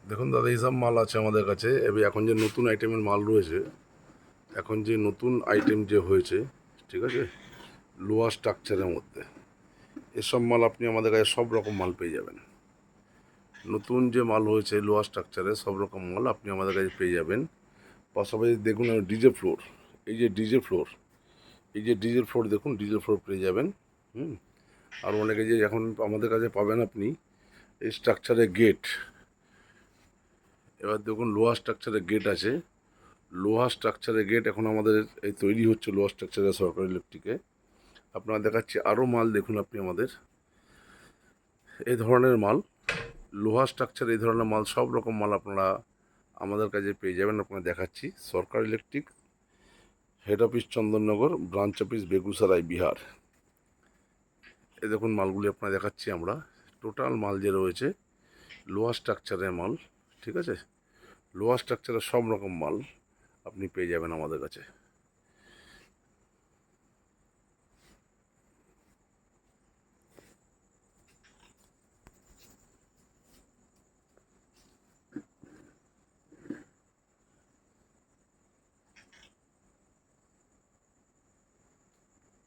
দেখুন দাদা, এইসব মাল আছে আমাদের কাছে। এখন যে নতুন আইটেমের মাল রয়েছে, এখন যে নতুন আইটেম যে হয়েছে, ঠিক আছে, লোয়ার স্ট্রাকচারের মধ্যে এসব মাল আপনি আমাদের কাছে সব রকম মাল পেয়ে যাবেন। নতুন যে মাল হয়েছে লোয়ার স্ট্রাকচারে সব রকম মাল আপনি আমাদের কাছে পেয়ে যাবেন। পাশাপাশি দেখুন ডিজে ফ্লোর, এই যে ডিজে ফ্লোর, এই যে ডিজেল ফ্লোর দেখুন, ডিজেল ফ্লোর পেয়ে যাবেন। হুম। আর অনেকে যে এখন আমাদের কাছে পাবেন আপনি এই স্ট্রাকচারের গেট। এবার দেখুন লোহার স্ট্রাকচারের গেট আছে। লোহার স্ট্রাকচারের গেট এখন আমাদের এই তৈরি হচ্ছে লোহার স্ট্রাকচারের সরকারি ইলেকট্রিকে। আপনারা দেখাচ্ছি আরও মাল দেখুন আপনি আমাদের এই ধরনের মাল, লোহার স্ট্রাকচার এই ধরনের মাল, সব রকম মাল আপনারা আমাদের কাছে পেয়ে যাবেন। আপনারা দেখাচ্ছি Sarkar electric, head office Chandannagar, branch office Begusarai, Bihar. এই দেখুন মালগুলি আপনারা দেখাচ্ছি আমরা। টোটাল মাল যে রয়েছে লোহার স্ট্রাকচারের মাল, ঠিক আছে, লোহার স্ট্রাকচারের সব রকম মাল আপনি পেয়ে যাবেন আমাদের কাছে।